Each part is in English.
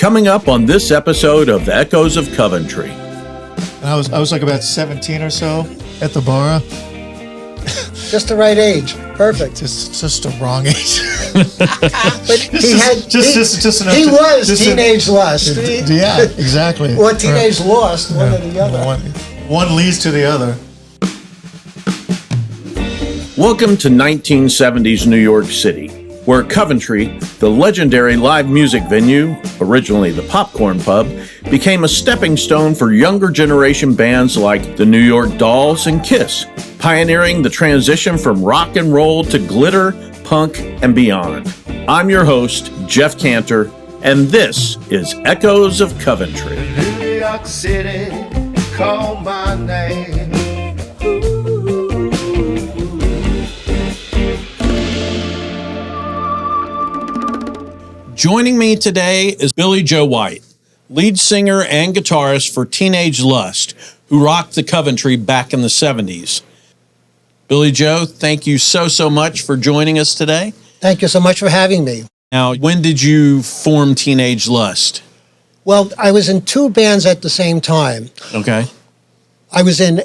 Coming up on this episode of Echoes of Coventry. I was like about 17 or so at the bar. Just the right age. Perfect. Just the wrong age. But he enough was teenage lust. Yeah, exactly. Or teenage lost, one or the other. One leads to the other. Welcome to 1970s New York City, where Coventry, the legendary live music venue, originally the Popcorn Pub, became a stepping stone for younger generation bands like the New York Dolls and Kiss, pioneering the transition from rock and roll to glitter, punk, and beyond. I'm your host, Jef Cantor, and this is Echoes of Coventry. New York City, call my name. Joining me today is Billy Joe White, lead singer and guitarist for Teenage Lust, who rocked the Coventry back in the 70s. Billy Joe, thank you so much for joining us today. Thank you so much for having me. Now, when did you form Teenage Lust? Well, I was in two bands at the same time. Okay. I was in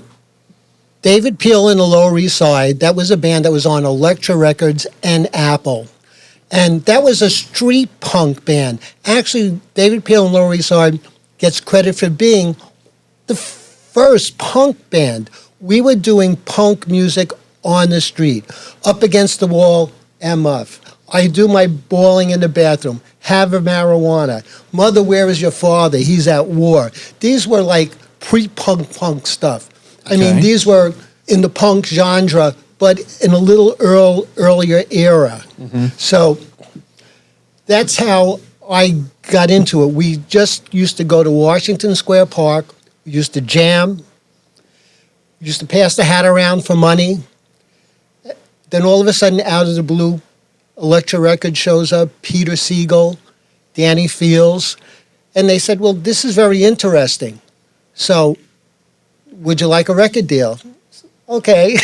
David Peel in the Lower East Side. That was a band that was on Elektra Records and Apple. And that was a street punk band. Actually, David Peel in Lower East Side gets credit for being the first punk band. We were doing punk music on the street, up against the wall, MF. I do my bawling in the bathroom, have a marijuana. Mother, where is your father? He's at war. These were like pre-punk stuff. I mean, these were in the punk genre, but in a little earlier era. Mm-hmm. So that's how I got into it. We just used to go to Washington Square Park. We used to jam. We used to pass the hat around for money. Then all of a sudden, out of the blue, Elektra Records shows up, Peter Siegel, Danny Fields, and they said, well, this is very interesting. So would you like a record deal? Okay.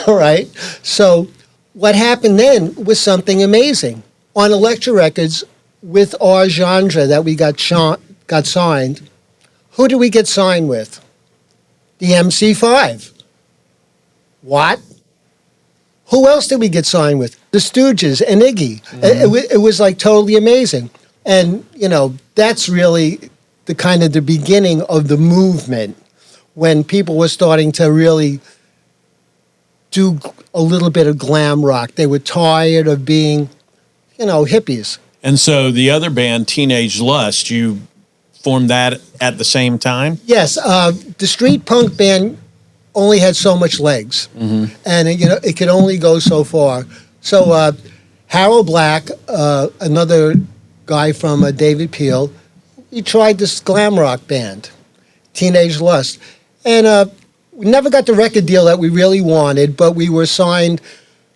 All right. So what happened then was something amazing. On Elektra Records, with our genre that we got signed, who did we get signed with? The MC5. What? Who else did we get signed with? The Stooges and Iggy. Mm-hmm. It was like totally amazing. And, you know, that's really the kind of the beginning of the movement, when people were starting to really do a little bit of glam rock. They were tired of being, you know, hippies. And so the other band, Teenage Lust, you formed that at the same time? Yes. The street punk band only had so much legs. Mm-hmm. And, you know, it could only go so far. So Harold Black, another guy from David Peel, he tried this glam rock band, Teenage Lust. And we never got the record deal that we really wanted, but we were signed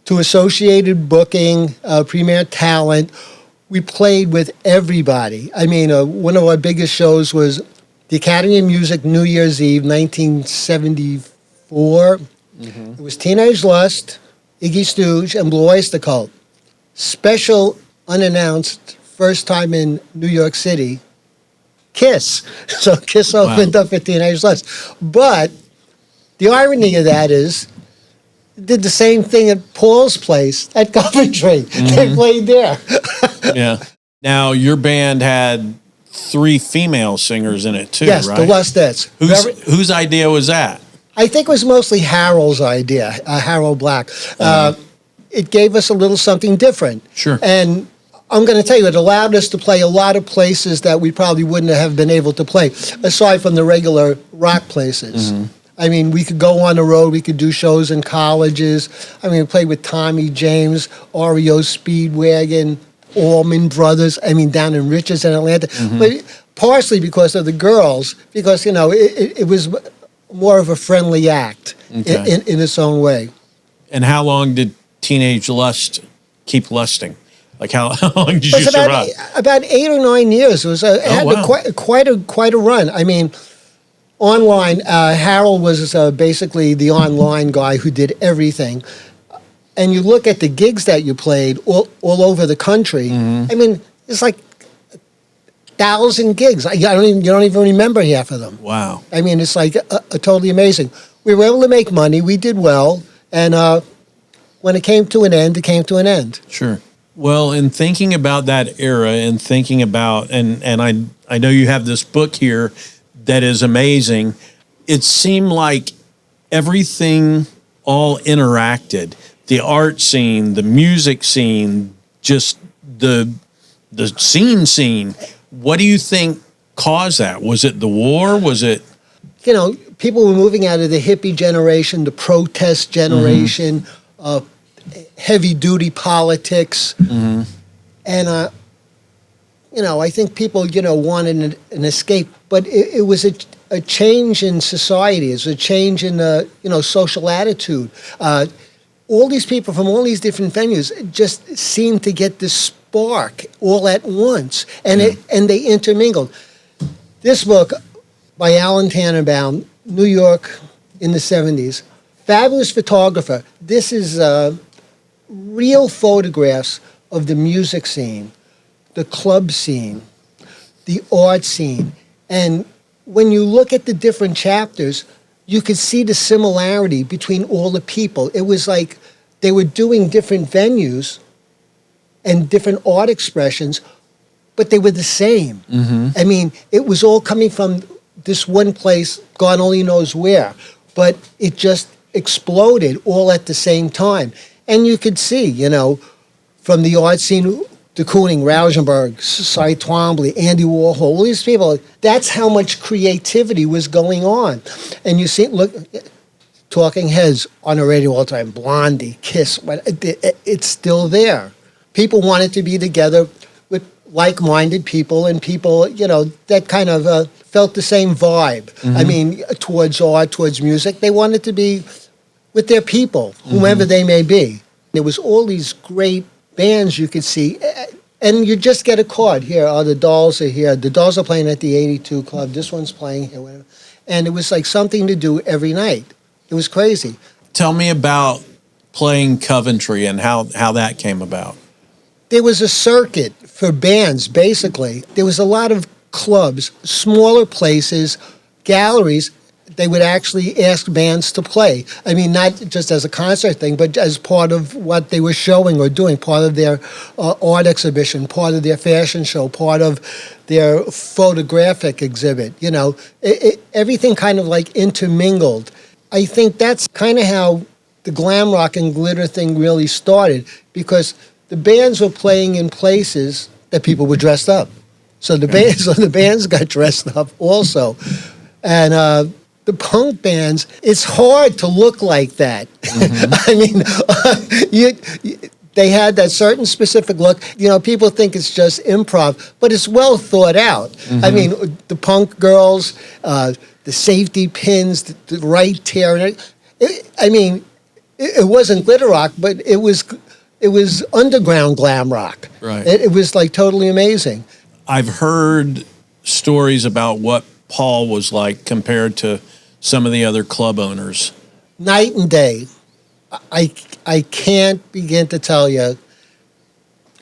to Associated Booking, Premier Talent. We played with everybody. I mean, one of our biggest shows was the Academy of Music New Year's Eve, 1974. Mm-hmm. It was Teenage Lust, Iggy Stooge, and Blue Oyster Cult. Special, unannounced, first time in New York City, Kiss. So Kiss opened up at Teenage Lust. But the irony of that is, did the same thing at Paul's place at Coventry. Mm-hmm. They played there. Yeah. Now, your band had 3 female singers in it too, yes, right? Yes, the Lustettes. Whose idea was that? I think it was mostly Harold's idea, Harold Black. It gave us a little something different. Sure. And I'm going to tell you, it allowed us to play a lot of places that we probably wouldn't have been able to play, aside from the regular rock places. Mm-hmm. I mean, we could go on the road. We could do shows in colleges. I mean, we played with Tommy James, REO Speedwagon, Allman Brothers. I mean, down in Richards and Atlanta. Mm-hmm. But partially because of the girls, because, you know, it was more of a friendly act in its own way. And how long did Teenage Lust keep lusting? Like how long did you survive? About 8 or 9 years. It had quite a run. I mean, online, Harold was basically the online guy who did everything. And you look at the gigs that you played all over the country. Mm-hmm. I mean, it's like 1,000 gigs. You don't even remember half of them. Wow. I mean, it's like totally amazing. We were able to make money. We did well. And when it came to an end, it came to an end. Sure. Well, in thinking about that era and thinking about, and I know you have this book here that is amazing. It seemed like everything all interacted. The art scene, the music scene, just the scene. What do you think caused that? Was it the war? Was it? You know, people were moving out of the hippie generation, the protest generation, heavy-duty politics. Mm-hmm. And, you know, I think people, you know, wanted an escape. But it was a change in society. It's a change in, you know, social attitude. All these people from all these different venues just seemed to get this spark all at once, and they intermingled. This book by Alan Tannenbaum, New York in the 70s, fabulous photographer. This is real photographs of the music scene, the club scene, the art scene, and when you look at the different chapters, you could see the similarity between all the people. It was like they were doing different venues and different art expressions, but they were the same. Mm-hmm. I mean, it was all coming from this one place, God only knows where, but it just exploded all at the same time. And you could see, you know, from the art scene, de Kooning, Rauschenberg, Cy Twombly, Andy Warhol, all these people, that's how much creativity was going on. And you see, look, Talking Heads on the radio all the time, Blondie, Kiss, it's still there. People wanted to be together with like-minded people and people, you know, that kind of felt the same vibe. Mm-hmm. I mean, towards art, towards music. They wanted to be with their people, whomever they may be. There was all these great bands you could see, and you just get a card. Here, the Dolls are here. The Dolls are playing at the 82 Club. This one's playing here. Whatever. And it was like something to do every night. It was crazy. Tell me about playing Coventry and how that came about. There was a circuit for bands, basically. There was a lot of clubs, smaller places, galleries. They would actually ask bands to play. I mean, not just as a concert thing, but as part of what they were showing or doing, part of their art exhibition, part of their fashion show, part of their photographic exhibit. You know, everything kind of like intermingled. I think that's kind of how the glam rock and glitter thing really started, because the bands were playing in places that people were dressed up. So the bands got dressed up also. And the punk bands, it's hard to look like that. Mm-hmm. I mean, they had that certain specific look. You know, people think it's just improv, but it's well thought out. Mm-hmm. I mean, the punk girls, the safety pins, the right tear. I mean, it wasn't glitter rock, but it was underground glam rock. Right. It was like totally amazing. I've heard stories about what Paul was like compared to some of the other club owners. Night and day. I can't begin to tell you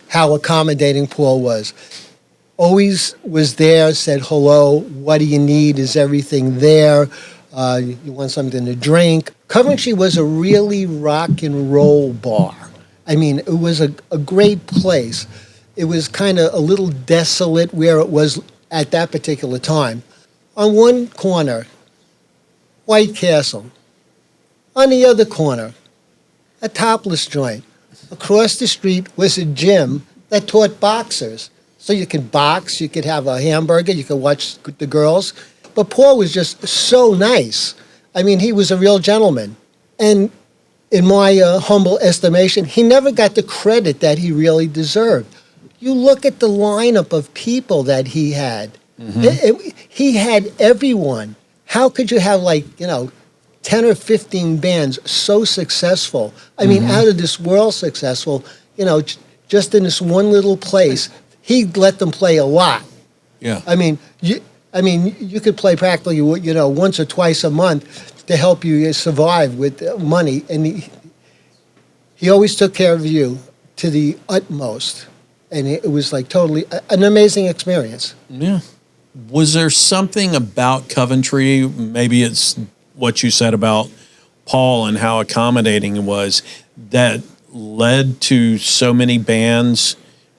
how accommodating Paul was. Always was there, said hello, what do you need, is everything there, you want something to drink. Coventry was a really rock and roll bar. I mean, it was a great place. It was kind of a little desolate where it was at that particular time. On one corner, White Castle. On the other corner, a topless joint. Across the street was a gym that taught boxers. So you could box, you could have a hamburger, you could watch the girls. But Paul was just so nice. I mean, he was a real gentleman. And in my humble estimation, he never got the credit that he really deserved. You look at the lineup of people that he had. Mm-hmm. He had everyone. How could you have 10 or 15 bands so successful? I mean, out of this world successful, just in this one little place. He let them play a lot. Yeah. I mean, you could play practically, once or twice a month to help you survive with money. And he always took care of you to the utmost. and it was like totally an amazing experience. Yeah. Was there something about Coventry, maybe it's what you said about Paul and how accommodating it was, that led to so many bands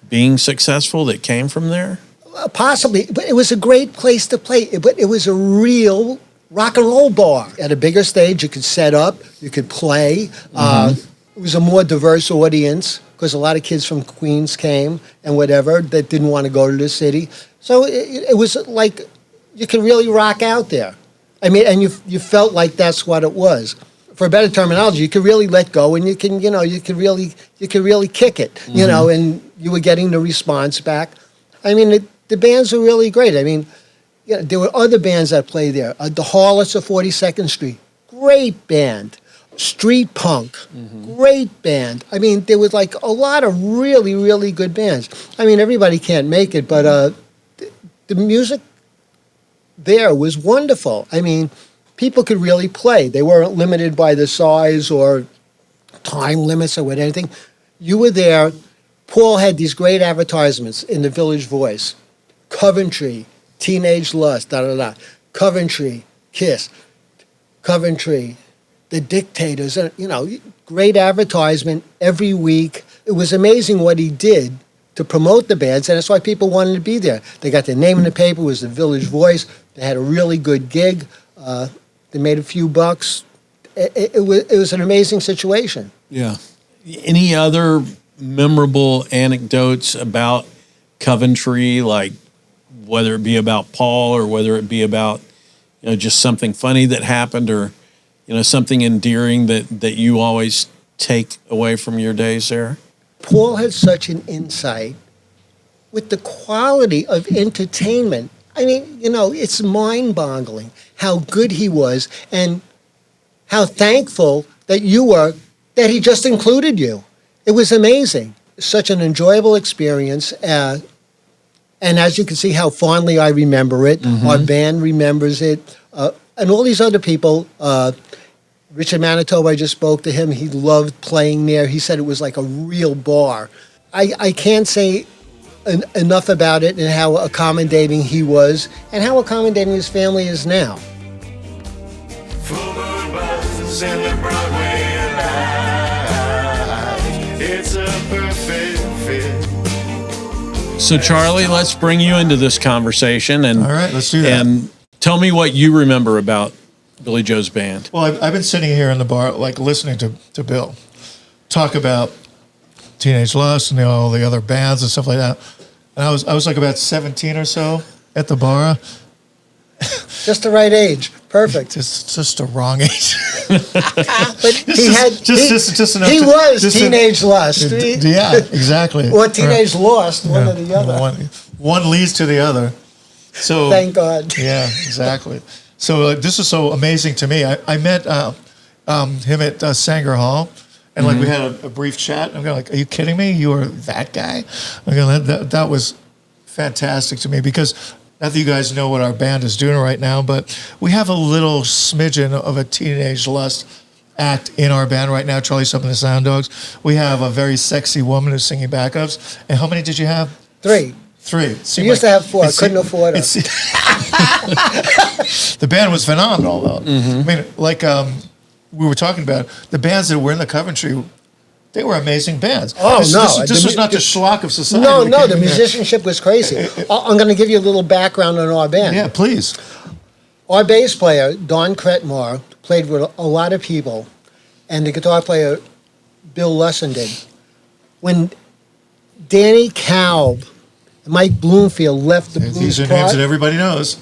being successful that came from there? Possibly, but it was a great place to play. But it was a real rock and roll bar. At a bigger stage, you could set up, you could play. It was a more diverse audience because a lot of kids from Queens came and whatever that didn't want to go to the city. So it was like you could really rock out there. I mean, and you felt like that's what it was. For a better terminology, you could really let go, and you could really kick it, and you were getting the response back. I mean, the bands were really great. I mean, there were other bands that played there. The Harlots of 42nd Street, great band. Street Punk, great band. I mean, there was like a lot of really, really good bands. I mean, everybody can't make it, but the music there was wonderful. I mean, people could really play. They weren't limited by the size or time limits or anything. You were there. Paul had these great advertisements in the Village Voice. Coventry, Teenage Lust, da-da-da. Coventry, Kiss. Coventry, The Dictators. Great advertisement every week. It was amazing what he did to promote the bands, and that's why people wanted to be there. They got their name in the paper. It was the Village Voice. They had a really good gig. They made a few bucks. It was an amazing situation. Yeah. Any other memorable anecdotes about Coventry, like whether it be about Paul or whether it be about just something funny that happened, or something endearing that you always take away from your days there? Paul had such an insight with the quality of entertainment. I mean, it's mind-boggling how good he was and how thankful that you were that he just included you. It was amazing. Such an enjoyable experience. And as you can see how fondly I remember it, our band remembers it, and all these other people. Richard Manitoba, I just spoke to him. He loved playing there. He said it was like a real bar. I can't say enough about it and how accommodating he was and how accommodating his family is now. Full moon buses in the Broadway lights. It's a perfect fit. So Charlie, let's bring you into this conversation, and all right, let's do that. And tell me what you remember about Billy Joe's band. Well, I've been sitting here in the bar, like listening to Bill talk about Teenage Lust and all the other bands and stuff like that. And I was like about 17 or so at the bar. Just the right age. Perfect. Just the wrong age. But just enough. He was Teenage Lust. Yeah, exactly. Or Teenage Lost, one or the other. One leads to the other. So thank God. Yeah, exactly. So this is so amazing to me. I met him at Sanger Hall, and like we had a brief chat. I'm going like, "Are you kidding me? You are that guy?" I'm going, that was fantastic to me, because not that you guys know what our band is doing right now, but we have a little smidgen of a Teenage Lust act in our band right now. Charlie's up in the Sound Dogs. We have a very sexy woman who's singing backups. And how many did you have? 3. 3. We used to have 4. I couldn't afford it. The band was phenomenal, though. I mean, like we were talking about, the bands that were in the Coventry, they were amazing bands. Oh, This was not the schlock of society. No, the musicianship was crazy. I'm going to give you a little background on our band. Yeah, please. Our bass player, Don Cretmore, played with a lot of people, and the guitar player, Bill Lessenden. When Danny Kalb and Mike Bloomfield left the Blues These are names that everybody knows.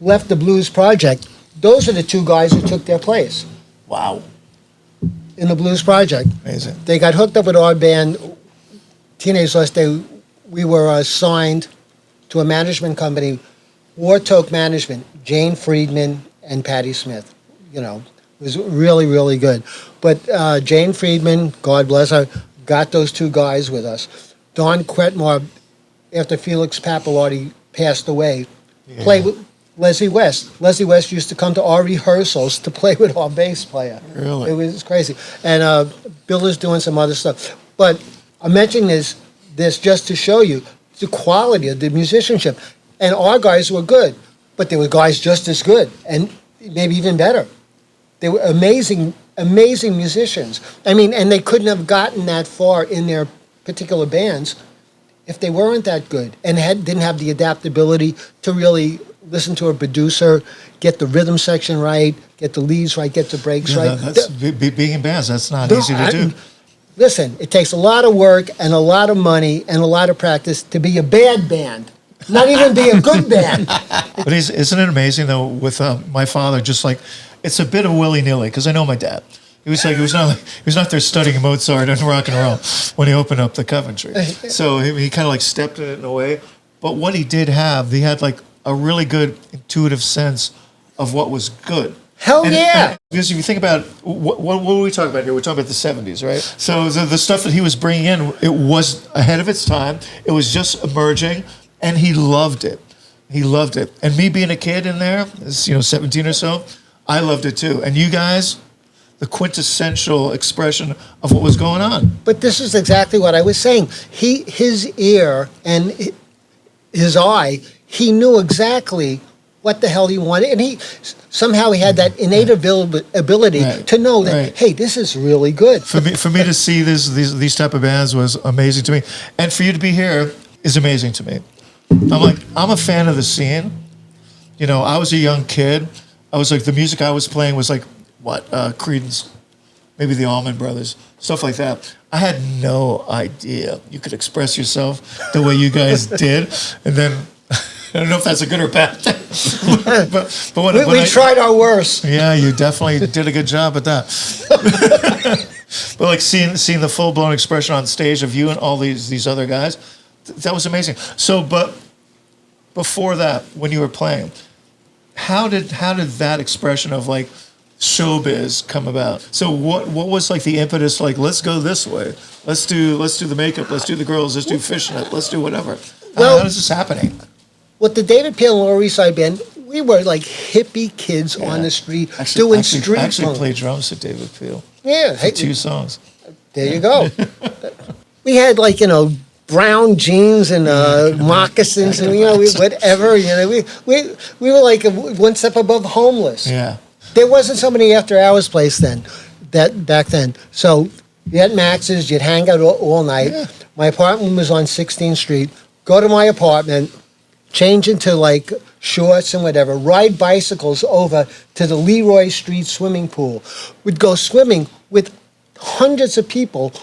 Left the Blues Project, those are the 2 guys who took their place. Wow. In the Blues Project. Amazing. They got hooked up with our band, Teenage Lust. We were signed to a management company, Wartoke Management, Jane Friedman and Patti Smith. It was really, really good. But Jane Friedman, God bless her, got those 2 guys with us. Don Cretmore, after Felix Pappalardi passed away, played with Leslie West. Leslie West used to come to our rehearsals to play with our bass player. Really? It was crazy. And Bill is doing some other stuff. But I'm mentioning this, this just to show you the quality of the musicianship. And our guys were good, but there were guys just as good and maybe even better. They were amazing, amazing musicians. I mean, and they couldn't have gotten that far in their particular bands if they weren't that good and didn't have the adaptability to really listen to a producer, get the rhythm section right, get the leads right, get the breaks right. Being in bands, that's not easy to do. Listen, it takes a lot of work and a lot of money and a lot of practice to be a bad band, not even be a good band. But isn't it amazing, though, with my father, just like, it's a bit of willy-nilly, because I know my dad. He was not there studying Mozart and rock and roll when he opened up the Coventry. So he kind of like stepped in it in a way. But what he did have, he had like a really good intuitive sense of what was good. Hell yeah! Because if you think about what were we talking about here? We're talking about the 70s, right? So the stuff that he was bringing in, it was ahead of its time. It was just emerging, and he loved it. He loved it. And me being a kid in there, 17 or so, I loved it too. And you guys, the quintessential expression of what was going on. But this is exactly what I was saying. His ear and his eye, he knew exactly what the hell he wanted, and he had that innate ability to know that, hey, this is really good. For me to see these type of bands was amazing to me, and for you to be here is amazing to me. I'm a fan of the scene. I was a young kid. I was like, the music I was playing was like Creedence, maybe the Allman Brothers, stuff like that. I had no idea you could express yourself the way you guys did, and then. I don't know if that's a good or bad thing. but we tried our worst. Yeah, you definitely did a good job at that. But like seeing the full blown expression on stage of you and all these other guys, that was amazing. So, but before that, when you were playing, how did that expression of like showbiz come about? So what was like the impetus? Like, let's go this way. Let's do the makeup. Let's do the girls. Let's do fishnet. Let's do whatever. How is this happening? With the David Peel and Lower East Side Band, we were like hippie kids on the street doing street punk. I actually played drums with David Peel. Yeah. For 2 songs. There you go. We had like, brown jeans and moccasins and, whatever. We were like one step above homeless. Yeah. There wasn't so many after-hours place back then. So you had Max's, you'd hang out all night. Yeah. My apartment was on 16th Street. Go to my apartment, change into like shorts and whatever, ride bicycles over to the Leroy Street swimming pool. We'd go swimming with hundreds of people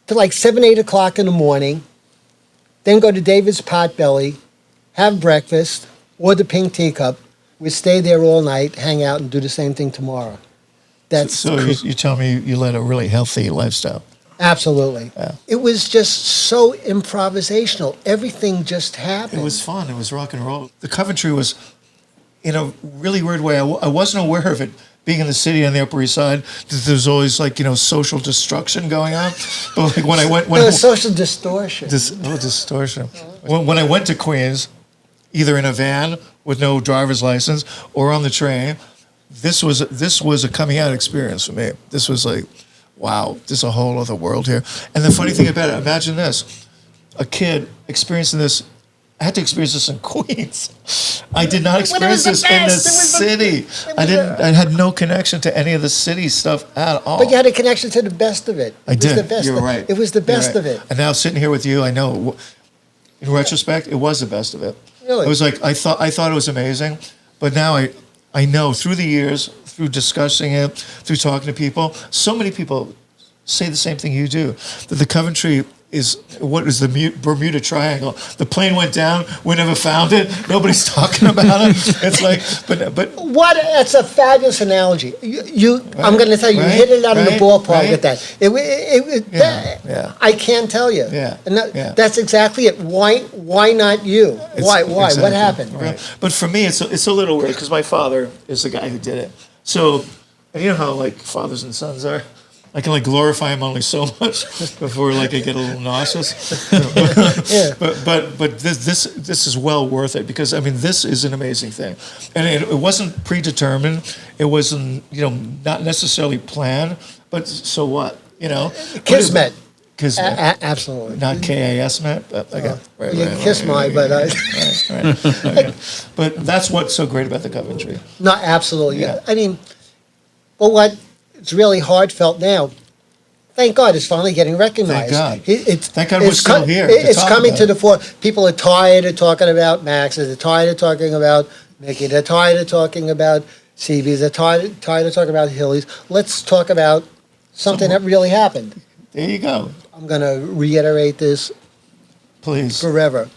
to like 7, 8 o'clock in the morning, then go to David's Potbelly, have breakfast, or the Pink Teacup. We'd stay there all night, hang out, and do the same thing tomorrow. So you tell me you led a really healthy lifestyle. Absolutely. Yeah. It was just so improvisational. Everything just happened. It was fun. It was rock and roll. The Coventry was, in a really weird way, I wasn't aware of it. Being in the city on the Upper East Side, there's always like, social destruction going on. But like when I went... social distortion. Distortion. When I went to Queens, either in a van with no driver's license or on the train, this was a coming out experience for me. This was like... wow, there's a whole other world here. And the funny thing about it, imagine this, a kid experiencing this, I had to experience this in Queens. I did not experience this in the city. I had no connection to any of the city stuff at all. But you had a connection to the best of it. I did. You're right. It was the best of it. And now sitting here with you, I know, in retrospect, it was the best of it. Really? It was like, I thought it was amazing, but now I know through the years, through discussing it, through talking to people, so many people say the same thing you do, that the Coventry is what is the Bermuda Triangle. The plane went down, we never found it, nobody's talking about it. It's like, but what? That's a fabulous analogy. I'm going to tell you, you hit it out of the ballpark with that. I can't tell you. Yeah. And that's exactly it. Why not you? Why? Exactly. What happened? Right. But for me, it's a little weird because my father is the guy who did it. So, and you know how like fathers and sons are. I can like glorify him only so much before like I get a little nauseous. Yeah. But this is well worth it because I mean this is an amazing thing, and it wasn't predetermined. It wasn't not necessarily planned. But so what? Kismet. Kiss me. Absolutely. Not KAS me, but okay. You kiss my, but Right. Okay. But that's what's so great about the Coventry. no, absolutely. Yeah. I mean, but what it's really heartfelt now. Thank God it's finally getting recognized. Thank God. Thank God it's we're still here to It's talk coming about to it. the fore. People are tired of talking about Max's. They're tired of talking about Mickey. They're tired of talking about CB's. They're tired of talking about Hilly's. Let's talk about something that really happened. There you go. I'm going to reiterate this Please. forever.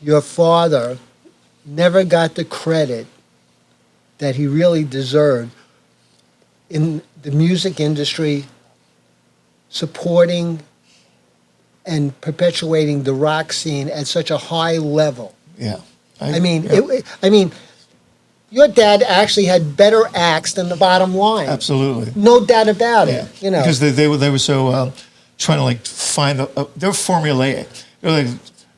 Your father never got the credit that he really deserved in the music industry, supporting and perpetuating the rock scene at such a high level. Yeah. I mean, yeah. Your dad actually had better acts than the bottom line. Absolutely. No doubt about Yeah. it. You know, Because they were so trying to like find they're formulaic. They're like,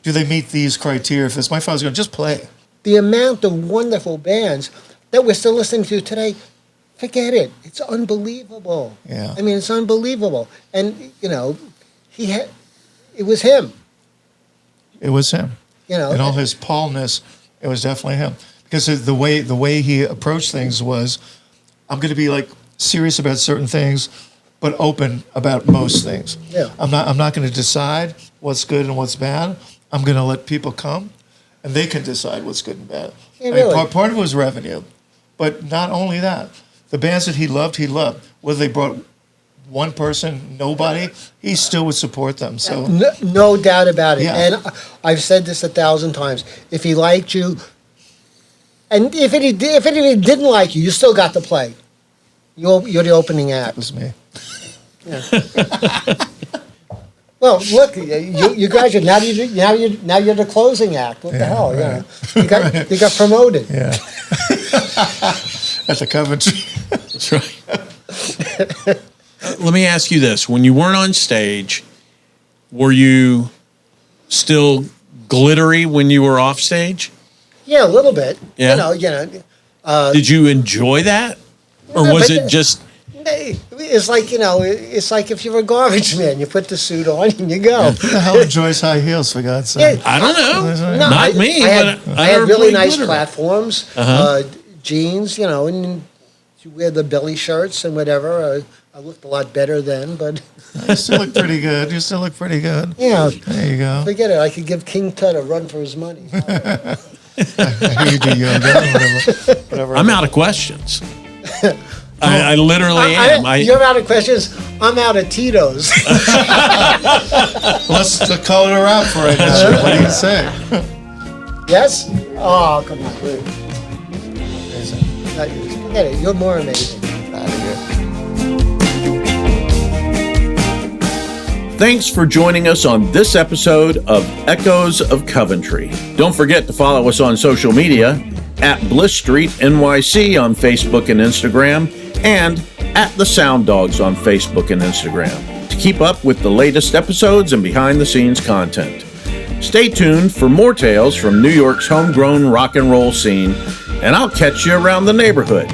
do they meet these criteria? If this, my father's going just play. the amount of wonderful bands that we're still listening to today, forget it. It's unbelievable. Yeah. I mean, it's unbelievable. And, you know, it was him. It was him. You know, in all his Paulness, it was definitely him. Because the way he approached things was, I'm going to be like serious about certain things, but open about most things. Yeah. I'm not going to decide what's good and what's bad. I'm going to let people come, and they can decide what's good and bad. Yeah, I mean, really. part of it was revenue, but not only that. The bands that he loved. Whether they brought one person, nobody, he still would support them. So No doubt about it. Yeah. And I've said this 1,000 times. If he liked you, and if he didn't like you, you still got to play. You're the opening that act. was me. Well, look, you graduated. Now you're the closing act. What the hell? right. You got promoted. Yeah. At the Coventry. That's right. Let me ask you this. When you weren't on stage, were you still glittery when you were off stage? Yeah, a little bit. Yeah. Did you enjoy that? Or No, was but it just... It's like, it's like if you're a garbage man, you put the suit on and you go. Who the hell enjoys high heels, for God's sake? I don't know. No, Not me. I had, but I had never really played nice glitter. platforms, jeans, and you wear the belly shirts and whatever. I looked a lot better then, but You still look pretty good. You still look pretty good. yeah, There you go. forget it. I could give King Tut a run for his money. I hear you do yoga. Whatever. I'm out of questions. I literally am. You're out of questions. I'm out of Tito's. Let's color her out for right now. What do you say? Yes? Oh, come on. Forget it. You're more amazing. Out of here. Thanks for joining us on this episode of Echoes of Coventry. Don't forget to follow us on social media at Bliss Street NYC on Facebook and Instagram, and at The Sound Dogs on Facebook and Instagram to keep up with the latest episodes and behind-the-scenes content. Stay tuned for more tales from New York's homegrown rock and roll scene, and I'll catch you around the neighborhood.